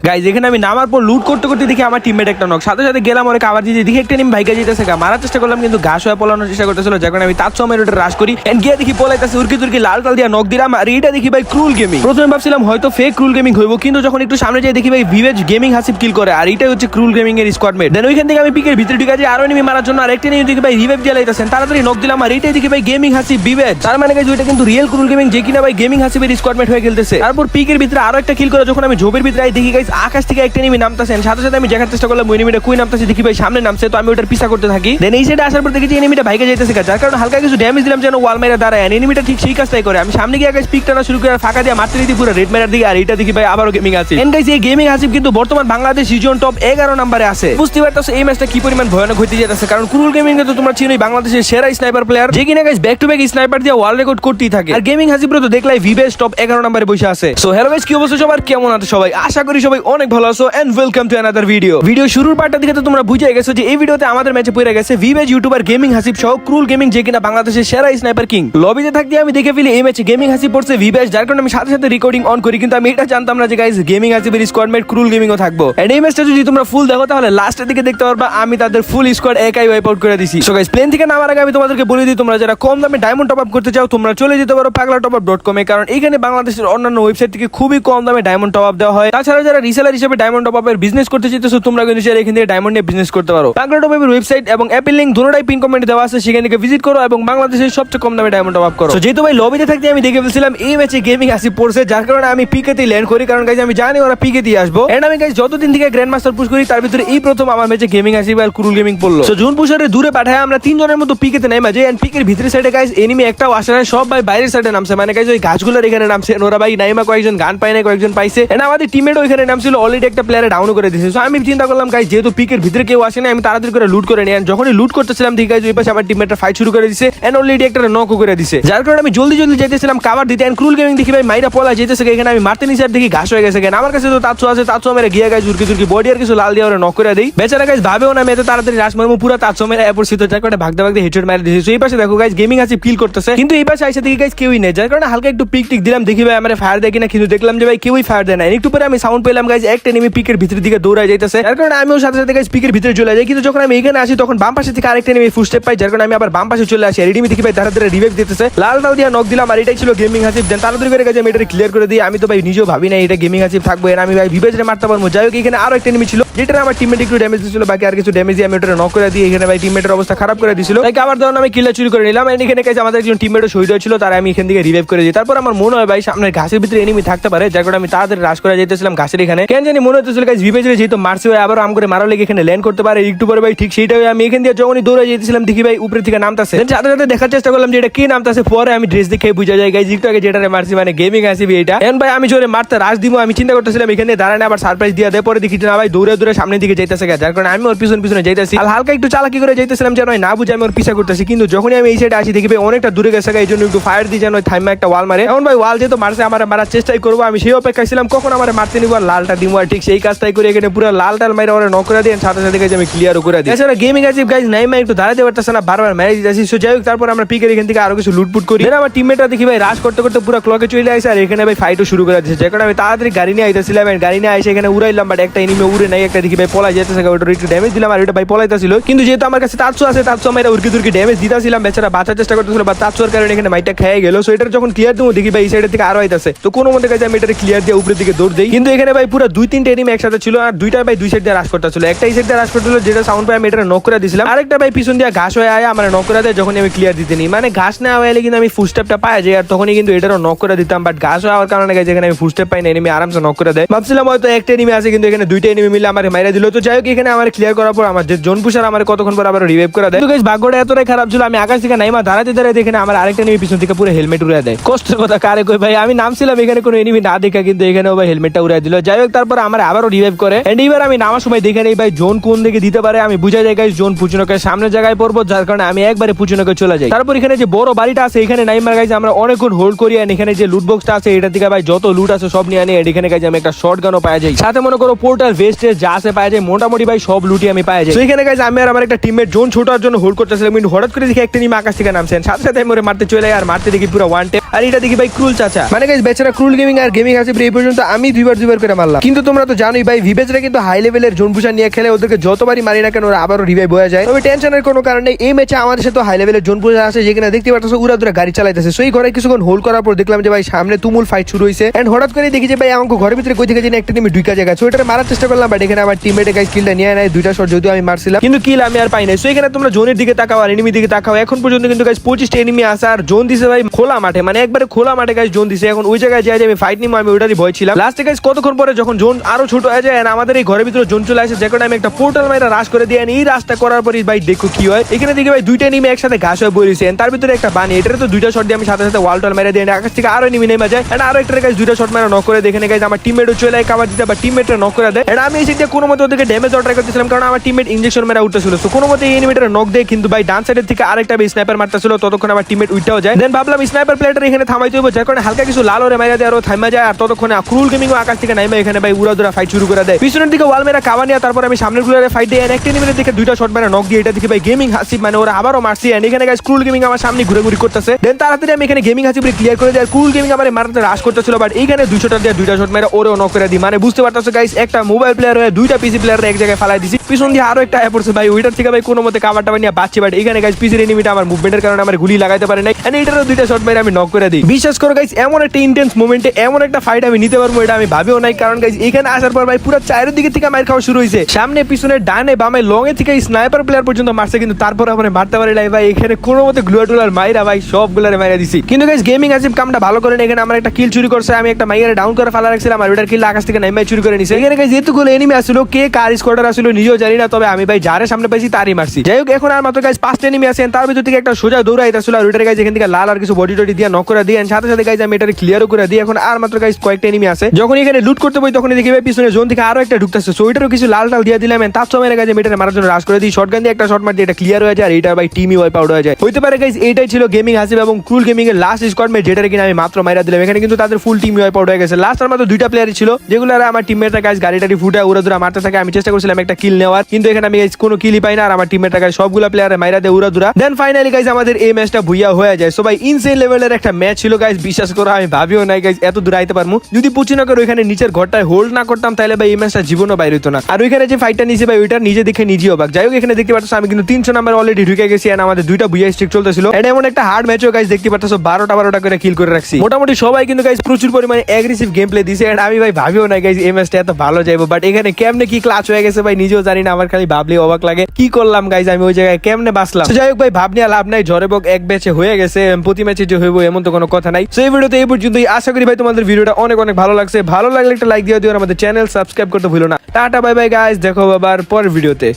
Guys এখানে আমি নামার পর লুট করতে করতে দেখি আমার টিমমেট একটা নক, সাথে সাথে গেলাম অনেক আবার দিয়ে দেখি একটা নিম ভাইকা যেতেছে, মারার চেষ্টা করলাম কিন্তু ঘাস হয়ে পলানোর চেষ্টা করতেছিল, যখন আমি তার সময় ওটা রাশ করি এন্ড গিয়ে দেখি পলাইতেছে উরকি তুরকি লাল টাল দিয়ে নক দিলাম। আর এটা দেখি ভাই ক্রুল গেমিং। প্রথমে ভাবছিলাম হয়তো ফেক ক্রুল গেমিং হইব, কিন্তু যখন একটু সামনে যাই দেখি ভাই ভিভেজ গেমিং হাসিব কিল করে, আর এটা হচ্ছে ক্রুল গেমিং এর স্কোয়াডমেট। দেন ওইখান থেকে আমি পিকের ভিতরে ঢুকে যাই আরো এনিমি মারার জন্য, আর একটা নিয়ে দেখি ভাই রিভাইভ দিয়ে লাইতেছেন, তাড়াতাড়ি নক দিলাম। আর এটাই দেখি ভাই গেমিং হাসিব ভিভেজ, তার মানে গাইজ ওইটা কিন্তু রিয়েল ক্রুল গেমিং, যে কিনা ভাই গেমিং হাসিবের স্কোয়াডমেট হয়ে খেলতেছে। তারপর পিকের ভিতরে আরো একটা কিল করে যখন আমি ঝোপের ভিতরে দেখি গাইজ আকাশ থেকে একটা এনিমি নামতেছেন, সাথে সাথে আমি দেখার চেষ্টা করলাম ওই এনিমিটা কই নামতেছে, দেখি ভাই সামনে নামছে, তো আমি ওটার পিছা করতে থাকি। দেন এই সাইডে আসার পর দেখি যে এনিমিটা ভাইকে যাইতেছে, যার কারণে হালকা কিছু ড্যামেজ দিলাম যেন ওয়াল মেরে দাঁড়ায়। এনিমিটা ঠিক সেই কাজটাই করে, আমি সামনে গিয়ে গাইজ পিক টানা শুরু করে ফাঁকা দিয়ে মারতে দিই পুরো রেড মেরার দিকে। আর এটা দেখি ভাই আবারও গেমিং হাসিব। এন্ড গাইজ এই গেমিং হাসিব কিন্তু বর্তমান বাংলাদেশ সিজন টপ 11 নম্বরে আছে। বুঝতে পারতেছো এই ম্যাচটা কি পরিমাণ ভয়ানক হইতে যাচ্ছে, কারণ ক্রুল গেমিং কে তো তোমরা চিনোই, বাংলাদেশের সেরা স্নাইপার প্লেয়ার, যে কিনা guys back to back sniper দিয়ে ওয়ার্ল্ড রেকর্ড করতেই থাকে। আর গেমিং হাসিবরে তো দেখলাই ভিভেজ টপ 11 নম্বরে বসে আছে। সো হ্যালো গাইজ, কি অবস্থা সবার, কেমন আছো সবাই? আশা করি সবাই অনেক ভালো আছো and welcome to another video. Video শুরুর পার্টটা দেখে তো তোমরা বুঝে গেছো যে এই ভিডিওতে আমাদের ম্যাচে পড়ে গেছে ভিভেজ ইউটিউবার গেমিং হাসিব সহ ক্রুল গেমিং, যে কিনা বাংলাদেশের সেরা স্নাইপার কিং। লবিতে থাকতে আমি দেখে ফেলি এই ম্যাচে গেমিং হাসিব পড়ছে ভিভেজ, যার কারণে আমি সাথে সাথে রেকর্ডিং অন করি, কিন্তু আমি এটা জানতাম না যে গাইজ গেমিং হাসিবের স্কোয়াডমেট ক্রুল গেমিংও থাকবো। এন্ড এই ম্যাচটা যদি তোমরা ফুল দেখো তাহলে লাস্টের দিকে দেখতে পারবা আমি তাদের ফুল স্কোয়াড একাই ওয়াইপ আউট করে দিছি। সো গাইজ প্লেন থেকে নামার আগে আমি তোমাদেরকে বলে দিই, তোমরা যারা কম দামে ডায়মন্ড টপ আপ করতে চাও তোমরা চলে যেতে পারো paglatopUp.com এ, কারণ এখানে বাংলাদেশের অন্যান্য ওয়েবসাইট থেকে খুবই কম দামে ডায়মন্ড টপ আপ দেওয়া হয়। তাছাড়া যারা রিসেলার হিসেবে ডায়মন্ড টপ আপের বিজনেস করতে চাইতেছো তোমরা কিন্তু এখান থেকে ডায়মন্ড নিয়ে বিজনেস করতে পারো। paglatopUp এর ওয়েবসাইট এবং অ্যাপের লিংক দুটোটাই পিন কমেন্টে দেওয়া আছে, সেখান থেকে ভিজিট করো এবং বাংলাদেশের সবচেয়ে কম দামে ডায়মন্ড টপ আপ করো। যেহেতু ভাই লবিতে থাকতে আমি দেখে ফেলছিলাম এই ম্যাচে গেমিং হাসিব পড়ছে, যার কারণে আমি পিকেতেই ল্যান্ড করি, কারণ গাইজ আমি জানি ওরা পিকেতেই আসবো। এন্ড আমি গাইজ যতদিন থেকে গ্র্যান্ড মাস্টার পুশ করি তার ভিতরে এই প্রথম আমার ম্যাচে গেমিং হাসিব আর ক্রুল গেমিং পড়লো। সো জুন পুশারে দূরে পাঠায় আমরা তিনজনের মতো পিকেতে নেমে যাই, এন্ড পিকের ভিতরে সাইডে গাইজ এনিমি একটাও আসে না, সব ভাই বাইরের সাইডে নামছে, মানে গাইজ ওই গাছগুলোর এখানে নামছে। ওরা ভাই নাইমা কয়েকজন গান পায় না, কয়েকজন পাইছে। এন্ড আমাদের টিমমেটও এখানে নামছিল, অলরেডি একটা প্লেয়ারে ডাউন করে দিয়েছে। সো আমি চিন্তা করলাম গাইজ যেহেতু পিকের ভিতরে কেউ আসে না, আমি তাড়াতাড়ি করে লুট করে নিই। যখনই লুট করতেছিলাম ঠিক গাইজ ওই পাশে আমার টিমমেটটা ফাইট শুরু করে দিছে, এন্ড অলরেডি একটা নকও করে দিছে, যার কারণে আমি জলদি জলদি যেতেছিলাম কাভার দিতে। এন্ড ক্রুল গেমিং দেখি ভাই মাইরা পলা যেতেছে, এখানে আমি মারতে নিচে দেখি ঘাস হয়ে গেছে। আমার কাছে তো তাৎসু আছে, তাৎসু মেরে গিয়ে গাইজ উরকি তুরকি বডি আর কিছু লাল দিয়ে ওরা নক করে দেই। বেচারা গাইজ ভাবেও না মেতে তাড়াতাড়ি রাশ মারবো, পুরো তাৎসু মেরে পরিস্থিত, যার কারণে ভাগতে ভাগতে হেডশট মারি দিয়েছে। এই পাশে দেখো গাইজ গেমিং হাসিব কিল করতেছে, কিন্তু এই পাশে আইসা দেখি গাইজ কেউই নেই, যার কারণে হালকা একটু পিক টিক দিলাম, দেখি ভাই আমার ফায়ার দেয় কিনা, কিন্তু দেখলাম যে ভাই কেউই ফায়ার দেয় না। একটু পরে আমি সাউন্ড পেলাম গাইজ একটা এনিমি পিকের ভিতর দিকে দৌড়ায় যাইতেছে, যার কারণে আমিও সাথে সাথে গাইজ পিকের ভিতরে চলে যাই। কিন্তু যখন আমি এখানে আসি তখন বাম পাশে থেকে আরেকটা এনিমি ফুটস্টেপ পাই, যার কারণে আমি আবার বাম পাশে চলে আসি। এনিমি দেখি ভাই তাড়াতাড়ি রিভাইভ দিতেছে, লাল টাল দিয়ে নক দিলাম, আর এটাই ছিল গেমিং হাসিব। দেন তাড়াতাড়ি করে গাইজ আমি এটা ক্লিয়ার করে দিই। আমি তো ভাই নিজেও ভাবি না এটা গেমিং হাসিব থাকবো, এর আমি ভাই ভিভেজে মারতে পারবো। যাই হোক এখানে আরো একটা এনিমি ছিল, যেটা আমার টিমমেট একটু ড্যামেজ দিয়েছিল, বাকি আর কিছু ড্যামেজ দিয়ে আমি ওটা নক করে দিই। এখানে ভাই টিমমেটের অবস্থা খারাপ করে দিয়েছিল, তাই আবার ধরুন আমি কিলটা চুরি করে নিলাম। এখানে গাইজ আমাদের একজন টিমমেটও শহীদ হয়েছিল, তার আমি এখান থেকে রিভাইভ করে দিই। তারপর আমার মনে হয় ভাই সামনে ঘাসের ভিতরে এনিমি থাকতে পারে, যার কারণে আমি তাড়াতাড়ি রাশ করে যেতেছিলাম ঘাসের এখানে। কেন জানি মনে হচ্ছিল গাইজ ভিভেজে যেহেতু মারছে ভাই আবার আম করে মারা লেগে এখানে ল্যান্ড করতে পারে। একটু পরে ভাই ঠিক সেইটাই আমি এখান দিয়ে যখনই দৌড়ে যেতেছিলাম দেখি ভাই উপরে থেকে নামতাছে, সাথে সাথে দেখার চেষ্টা করলাম যে এটা কি নামতাছে। পরে আমি ড্রেস দেখে বুঝা যায় গাইজ একটু আগে যেটা মারছি মানে গেমিং হাসিব এটা। এন্ড ভাই আমি জোরে মারতে রাশ দিব, আমি চিন্তা করতেছিলাম এখানে দাঁড়ায় আবার সারপ্রাইজ দিয়ে দেয়। পরে দেখি না ভাই দৌড়ে দৌড়ে সামনের দিকে যাইতেছে, যার কারণে আমি ওর পিছনে যাইতেছি, আর হালকা একটু চালাকি করে যাইতেছিলাম যেন না বুঝে আমি ওর পিছা করতেছি। কিন্তু যখনই আমি এই সাইডে আসি দেখি ভাই অনেকটা দূরে গেছে, এই জন্য একটু ফায়ার দিয়ে যেন থাইমা একটা ওয়াল মারে। এখন ভাই ওয়াল যেহেতু মারছে আমার মারার চেষ্টাই করবো, আমি সেই অপেক্ষায় ছিলাম কখন আমার মারতে নিব আর লালটা দিব, আর ঠিক সেই কাজটাই করে এখানে পুরো লাল টাল মাইরা ওরা নক করে দিয়ে সাথে সাথে গাইজ আমি ক্লিয়ারও করে দিই। এছাড়া গেমিং হাসিব গাইজ নাইমা একটু দাঁড়াতে পারতেছে না, বারবার মেরে দিতেছি। সো যাই হোক তারপর আমরা পিকের এখান থেকে আরো কিছু লুটপুট করি। আমার টিমমেটরা দেখি ভাই রাশ করতে করতে পুরো ক্লকে চলে আসে, আর এখানে ভাই ফাইটও শুরু করে দিয়েছে, যার কারণে আমি তাড়াতাড়ি গাড়ি নিয়ে আইতেছিলাম। গাড়ি নিয়ে এসে এখানে উড়াইলাম, বাট একটা এনিমি উড়ে নাই, একটা দেখি ভাই পলাই যেতেছে, ওটা একটু ড্যামেজ দিলাম, আর ওটা ভাই পলাইতেছিল। কিন্তু যেহেতু আমার কাছে তাৎসু আছে, তাৎসু আমি উড়কি তুরকি ড্যামেজ দিতেছিলাম, বেচারা বাঁচার চেষ্টা করতেছিল, বা তাৎসুর কারণে এখানে মাইটা খেয়ে গেল। সো এটা যখন ক্লিয়ার দেবো দেখি ভাই এই সাইডের থেকে আরো আইতাছে, তো কোনো মধ্যে কাছে আমি এটা ক্লিয়ার দিয়ে উপরের দিকে দৌড় দিই। কিন্তু এখানে ভাই পুরো 2-3টা এনিমি একসাথে ছিল, আর দুইটা ভাই দুই সাইড দিয়ে রাশ করতেছিল। একটা এই সাইড দিয়ে রাশ করতেছিল, যেটা সাউন্ড পাই আমি এটা নক করে দিয়েছিলাম, আরেকটা ভাই পিছন দিয়ে ঘাস হয়ে আয় আমার নক করে দেয়। যখন আমি ক্লিয়ার দিতে নিই মানে ঘাস না হয়ে কিন্তু আমি ফুটস্টেপটা পাই যাই, আর তখনই কিন্তু এটারও নক করে দিতাম, বাট ঘাস হওয়ার কারণে যেখানে আমি ফুটস্টেপ পাই না এনিমি আরামসে নক করে দেয়। ভাবছিলাম হয়তো একটা এনিমি আছে, কিন্তু এখানে দুইটা এনিমি মিলে আমার মাইরা দিল। তো যাই হোক এখানে আমার ক্লিয়ার করার পর আমার যে জোন পুশার আমার কতক্ষণ পর আবার রিভাইভ করে দেয়। তো গাইস ভাগ্যটা এতটাই খারাপ ছিল, আমি আকাশ থেকে নাইমা দাঁড়াতে এখানে আমার আরেকটা এনিমি পিছন থেকে পুরো হেলমেট উড়ায় দেয়। কষ্টের কথা কারে কই ভাই, আমি নামছিলাম এখানে কোনো এনিমি না দেখা, কিন্তু এখানেও ভাই হেলমেটটা উড়ায় দিল। যাই হোক তারপর আমার আবারও রিভাইভ করে, এন্ড এবার আমি নামার সময় দেখে নেই ভাই জোন কোন দিকে দিতে পারে। আমি বুঝা যায় গাইস জোন পুচুনকের সামনে জায়গায় পড়বো, যার কারণে আমি একবারে পুচুনকে চলে যাই। তারপর এখানে যে বড় বাড়িটা আছে এখানে নাইমার গাইস আমরা অনেকক্ষণ হোল্ড করি, আর এখানে যে লুট বক্সটা আছে এটা থেকে ভাই যত লুট আছে সব নিয়ে আনি। এখানে গাইস আমি একটা শটগানও পাওয়া যায়, সাথে মনে করো পোর্টাল ভেস্টেজ যা আছে পাওয়া যায়, মোটামুটি ভাই সব লুটই আমি পাওয়া যায়। তো এখানে গাইস আমি আর আমার একটা টিমমেট জোন ছোটার জন্য হোল্ড করতেছিলাম, কিন্তু হঠাৎ করে দেখি একটা নিম আকাশ থেকে নামছেন, সাথে সাথে আমি ওরে মারতে চলে যায়, আর মারতে দেখি পুরো ওয়ান টেপ। আর এটা দেখি ভাই ক্রুল চাচা, মানে গাইস বেচারা ক্রুল গেমিং আর গেমিং হাসিব এই পর্যন্ত আমি দুইবার করে মারলাম। কিন্তু তোমরা তো জানোই ভাই ভিভেজরা কিন্তু হাই লেভেলের জোন পুশার নিয়ে খেলে, ওদেরকে যতবারই মারি না কেন ওরা আবারও রিভাইভ হয়ে যায়। তবে টেনশনের কোনো কারণ নেই, এই ম্যাচে আমাদের সাথে হাই লেভেলের জোন পুশার আছে, যেখানে দেখতে পাচ্ছ উড়া দুরা গাড়ি চালাইতেছে। সেই ঘরে কিছুক্ষণ হোল্ড করার পর দেখলাম যে ভাই সামনে তুমুল ফাইট শুরু হয়েছে, এন্ড হঠাৎ করে দেখি যে ভাই আমাকে ঘরের ভিতরে কই থেকে জানি একটা টিমে ঢুকা জায়গা, সো এটা মারার চেষ্টা করলাম, বাট এখানে আমার টিমমেটে গাইস কিলটা নিয়ে নেয়, দুইটা শট যদিও আমি মারছিলাম কিন্তু কিল আমি আর পাই নাই। সো এখানে তোমরা জোনের দিকে তাকাও আর এনিমি দিকে তাকাও, এখন পর্যন্ত কিন্তু গাইস 25টা এনিমি আছে আর জোন দিছে ভাই খোলা মাঠে, মানে একবারে খোলা মাঠে গাইস জোন দিছে। এখন ওই জায়গায় যাই আমি ফাইট নিবো, আমি ওইটারই ভয় ছিলাম। লাস্টে গাইস কতক্ষণ পরে যখন জোন আরো ছোট হয়ে যায় আমাদের এই ঘরের ভিতরে জোন চলে আসে, যে কারণে আমি একটা পোর্টাল মাইরা রাশ করে দিয়ে এই রাশটা করার পরই ভাই দেখো কি হয়। এখানে দেখি ভাই দুইটা এনিমি একসাথে ঘাস হয়ে বইছে, তার ভিতরে একটা বানি, এটারে তো দুইটা শট দিয়ে আমি সাথে সাথে ওয়াল টল মেরে দিয়ে আকাশ থেকে আরো এনিমি নেমে যায়, এন্ড আরো একটা গাইস দুইটা শট মারা নক করে দেয়। এখানে গাইস আমার টিমমেটও চলে যায় কভার দিতে, বা টিমমেটরা নক করে দেয়, এন্ড আমি এই সাইডে কোনো মতে ওদেরকে ড্যামেজ ট্রাই করতেছিলাম, কারণ আমার টিমমেট ইনজেকশন মেরা উঠতেছিল। সো কোনো মতে এই এনিমিটারে নক দেয়, কিন্তু ভাই ডান সাইডের থেকে আরেকটা স্নাইপার মারতেছিল, ততক্ষণ আমার টিমমেট উইটাও যায়। দেন ভাবলাম স্নাইপার প্লেয়ারটা এখানে থামাইতে হবে, যার কারণে হালকা কিছু লাল ওরে মাইরা দেয় আর থামা যায়, আর ততক্ষণে ক্রুল গেমিং আকাশ থেকে নাইমা এখানে ভাই উড়া দুরা ফাইট শুরু করে দেয়। পিছনের দিকে ওয়াল মেরা কাবা নিয়ে তারপর আমি সামনের গুলারে ফাইট দিয়ে একটা এনিমির দিকে দুইটা শট মেরা নক দিয়ে এটা দেখি ভাই গেমিং হাসিব, মানে ওরা আবারও মারছি, এন্ড এখানে গাইস ক্রুল গেমিং আমার সামনে ঘুরে করতেছে। দেন তাড়াতাড়ি আমি এখানে গেমিং হাসিব ক্লিয়ার করে দেয়, ক্রুল গেমিং আমার মারতে রাশ করতেছিল, বাট এইখানে 200টা দিয়ে দুইটা শট মেরা ওরেও নক করে দিই, মানে বুঝতে পারতেছো গাইস একটা মোবাইল প্লেয়ার হয়ে দুইটা পিসি প্লেয়ার এক জায়গায় ফালাই দিছি। পিছন দিয়ে আরো একটা পড়ছে ভাই, ওইটার থেকে ভাই কোনো মতে কাভার টাভার নিয়ে বাঁচছি, বাট এখানে গাইস পিসির এনিমিটা আমার মুভমেন্টের কারণে আমার গুলি লাগাইতে পারে নাই, এন্ড এটারও দুইটা শট মেরে আমি নক করে দিই। বিশ্বাস করো গাইস এমন একটা ইন্টেন্স মোমেন্টে এমন একটা ফাইট আমি নিতে পারবো এটা আমি ভাবিও নাই, কারণ গাইস এখানে আসার পর ভাই পুরো চায়ের দিকে থেকে মার খাওয়া শুরু হয়েছে, সামনে পিছনে ডানে বামে লং এ থেকে স্নাইপার প্লেয়ার পর্যন্ত মারছে, কিন্তু তারপর আমার মারতে পারি নাই ভাই। এখানে কোনো মতে গ্লুয়া টুলার মাইরা ভাই সবগুলারে মাইরা দিছি, কিন্তু গাইস গেমিং হাসিব কামটা ভালো করে এখানে আমার একটা কিল চুরি করছে, আমি একটা মাইয়ারে ডাউন করে ফালা রাখছিলাম আর ওটার কিল আকাশ থেকে নাইমাই চুরি করে নিছে। এখানে গাইস এতগুলো এনিমি আসলো, কে কার স্কোয়াডার আসলো নিজেও জানি না, তবে আমি ভাই যারে সামনে পাইছি তারই মারছি। যাই হোক এখন আর মাত্র গাইস 5টা এনিমি আছেন, তার ভিতর থেকে একটা সোজা দৌড়াইতেছিল আর ওটার গাইস এখান থেকে লাল আর কিছু বডি টডি দিয়ে নক করে দিয়ে সাথে সাথে গাইস আমি এটারে ক্লিয়ারও করে দিই। এখন আর মাত্র গাইস কয়েকটা এনিমি আছে, যখন এখানে লুট করতে বই তখন দেখি ভাই পিছনে জোন থেকে আরো একটা ঢুকতেছে, সো ওইটারও কিছু লাল টাল দিয়ে দিলাম, তার সময় গাইস মেটারে মারার জন্য রাশ করে দিই, শটগান দিয়ে একটা শট মার দিয়ে এটা ক্লিয়ার হয়ে যায় আর এটা ভাই টিমই ওয়াইপ আউট হয়ে যায়। হইতে পারে গাইস এইটাই ছিল গেমিং হাসিব এবং ক্রুল গেমিং এর লাস্ট স্কোয়াড ম্যাচ, যেটা কিনা আমি মাত্র মাইরা দিলাম। এখানে কিন্তু তাদের ফুল টিম ওয়াইপ আউট হয়ে গেছে, লাস্ট আর মাত্র দুইটা প্লেয়ারই ছিল, যেগুলো আমার টিমমেটরা গাইস গাড়িটারি ফুটে উড়া দুরা মারতে থাকে। আমি চেষ্টা করছিলাম একটা কিল নেওয়ার, কিন্তু এখানে আমি গাইস কোনো কিলই পাই না আর আমার টিমমেটরা গাইস সবগুলা প্লেয়ারে মাইরা দেয় উড়া দুরা। দেন ফাইনালি গাইস আমাদের এই ম্যাচটা ভুইয়া হয়ে যায়। সো ভাই ইনসেন লেভেলের একটা ম্যাচ ছিল গাইস, বিশ্বাস করো আমি ভাবিও নাই গাইস এত দূর আইতে পারমু। যদি পুচিনগর ওইখানে নিচের ঘরটায় হোল্ড না করতাম তাহলে ভাই এই ম্যাচটা জীবনও বাইরে হতো না। আর ওইখানে যে ফাইটটা নিয়েছে ভাই ওইটা নিজে দেখে নিজেই অবাক। যাই হোক এখানে দেখতে পাচ্ছ আমি কিন্তু 300 নাম্বার অলরেডি ঢুকে গেছি, আর আমাদের দুইটা বুইয়া স্ট্রিক চলতেছিল, এটা এমন একটা হার্ড ম্যাচও গাইস দেখতে পাচ্ছ 12টা করে কিল করে রাখছি। মোটামুটি সবাই কিন্তু গাইস প্রচুর পরিমাণে অ্যাগ্রেসিভ গেম প্লে দিছে, এন্ড আমি ভাই ভাবিও না গাইস এই ম্যাচটা এত ভালো যাইবো, বাট এখানে কেমনে কি ক্লাচ হয়ে গেছে ভাই নিজেও জানি না, আমার খালি ভাবলেই অবাক লাগে কি করলাম গাইস আমি ওই জায়গায় কেমনে বাঁচলাম। যাই হোক ভাই ভাব নিয়ে লাভ নাই, ঝড়ে বক এক ম্যাচে হয়ে গেছে, প্রতি ম্যাচে যে হইব এমন তো কোনো কথা নাই। সেই ভিডিওতে এই পর্যন্তই, আশা করি ভাই তোমাদের ভিডিওটা অনেক অনেক ভালো লাগছে। ভালো লাগলে একটা লাইক দিয়ে দিও, আমাদের চ্যানেল সাবস্ক্রাইব করতে ভুলো না। টাটা বাই বাই গাইস, দেখো আবার পরের ভিডিওতে।